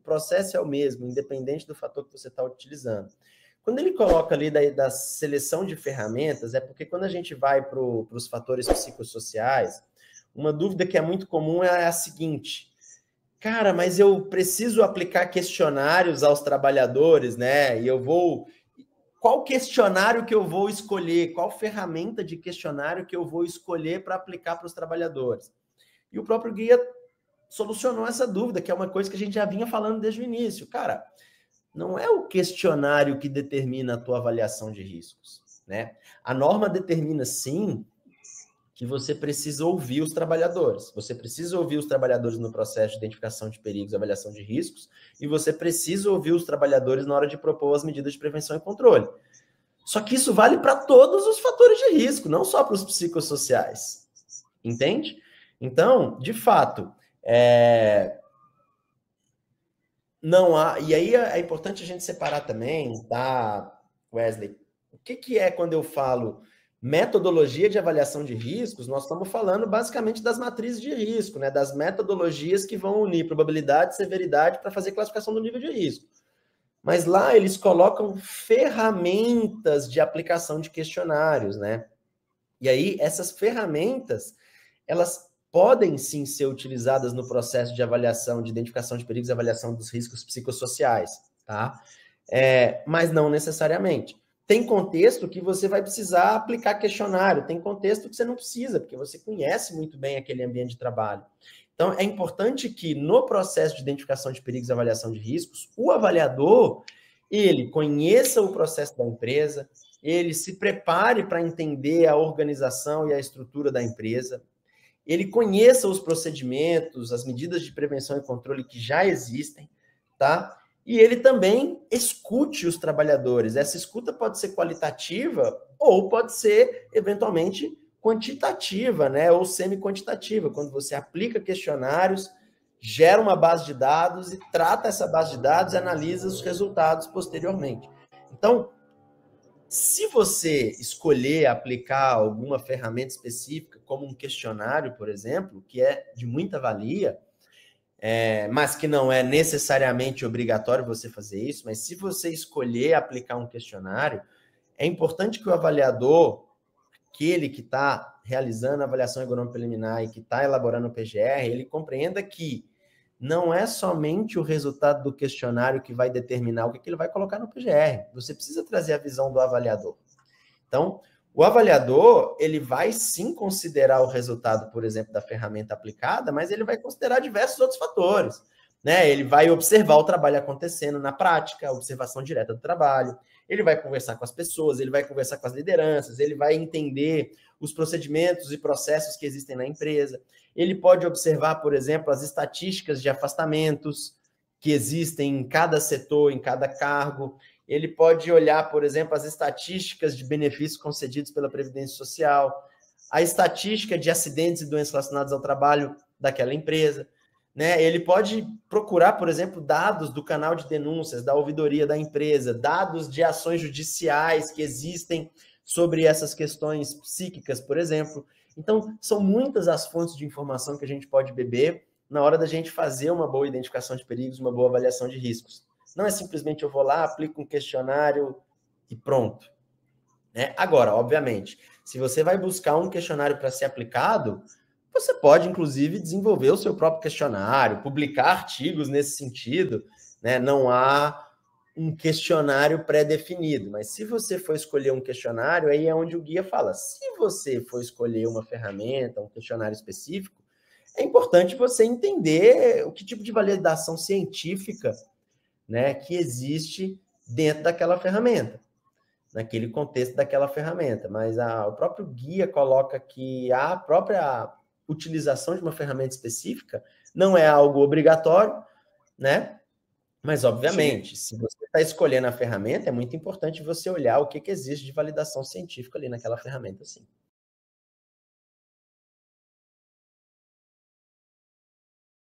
processo é o mesmo, independente do fator que você está utilizando. Quando ele coloca ali da seleção de ferramentas, é porque quando a gente vai para os fatores psicossociais, uma dúvida que é muito comum é a seguinte: cara, mas eu preciso aplicar questionários aos trabalhadores, né? E qual questionário que eu vou escolher? Qual ferramenta de questionário que eu vou escolher para aplicar para os trabalhadores? E o próprio guia solucionou essa dúvida, que é uma coisa que a gente já vinha falando desde o início. Cara, não é o questionário que determina a tua avaliação de riscos, né? A norma determina, sim, que você precisa ouvir os trabalhadores. Você precisa ouvir os trabalhadores no processo de identificação de perigos e avaliação de riscos, e você precisa ouvir os trabalhadores na hora de propor as medidas de prevenção e controle. Só que isso vale para todos os fatores de risco, não só para os psicossociais. Entende? Então, de fato, não há... E aí é importante a gente separar também, tá, Wesley? O que é quando eu falo metodologia de avaliação de riscos? Nós estamos falando basicamente das matrizes de risco, né? Das metodologias que vão unir probabilidade e severidade para fazer classificação do nível de risco. Mas lá eles colocam ferramentas de aplicação de questionários, né? E aí essas ferramentas, elas podem sim ser utilizadas no processo de avaliação, de identificação de perigos e avaliação dos riscos psicossociais, tá? Mas não necessariamente. Tem contexto que você vai precisar aplicar questionário, tem contexto que você não precisa, porque você conhece muito bem aquele ambiente de trabalho. Então, é importante que no processo de identificação de perigos e avaliação de riscos, o avaliador, ele conheça o processo da empresa, ele se prepare para entender a organização e a estrutura da empresa, ele conheça os procedimentos, as medidas de prevenção e controle que já existem, tá? E ele também escute os trabalhadores. Essa escuta pode ser qualitativa ou pode ser, eventualmente, quantitativa, né? Ou semi-quantitativa, quando você aplica questionários, gera uma base de dados e trata essa base de dados e analisa os resultados posteriormente. Então, se você escolher aplicar alguma ferramenta específica, como um questionário, por exemplo, que é de muita valia, mas que não é necessariamente obrigatório você fazer isso, mas se você escolher aplicar um questionário, é importante que o avaliador, aquele que está realizando a avaliação econômica preliminar e que está elaborando o PGR, ele compreenda que não é somente o resultado do questionário que vai determinar o que ele vai colocar no PGR. Você precisa trazer a visão do avaliador. Então, o avaliador, ele vai sim considerar o resultado, por exemplo, da ferramenta aplicada, mas ele vai considerar diversos outros fatores, né? Ele vai observar o trabalho acontecendo na prática, a observação direta do trabalho, ele vai conversar com as pessoas, ele vai conversar com as lideranças, ele vai entender os procedimentos e processos que existem na empresa, ele pode observar, por exemplo, as estatísticas de afastamentos que existem em cada setor, em cada cargo, ele pode olhar, por exemplo, as estatísticas de benefícios concedidos pela Previdência Social, a estatística de acidentes e doenças relacionadas ao trabalho daquela empresa, né? Ele pode procurar, por exemplo, dados do canal de denúncias, da ouvidoria da empresa, dados de ações judiciais que existem sobre essas questões psíquicas, por exemplo. Então, são muitas as fontes de informação que a gente pode beber na hora da gente fazer uma boa identificação de perigos, uma boa avaliação de riscos. Não é simplesmente eu vou lá, aplico um questionário e pronto. Né? Agora, obviamente, se você vai buscar um questionário para ser aplicado, você pode, inclusive, desenvolver o seu próprio questionário, publicar artigos nesse sentido, né? Não há um questionário pré-definido, mas se você for escolher um questionário, aí é onde o guia fala, se você for escolher uma ferramenta, um questionário específico, é importante você entender o que tipo de validação científica, né, que existe dentro daquela ferramenta, naquele contexto daquela ferramenta. Mas o próprio guia coloca que a própria utilização de uma ferramenta específica não é algo obrigatório, né? Mas, obviamente, se você está escolhendo a ferramenta, é muito importante você olhar o que existe de validação científica ali naquela ferramenta, sim.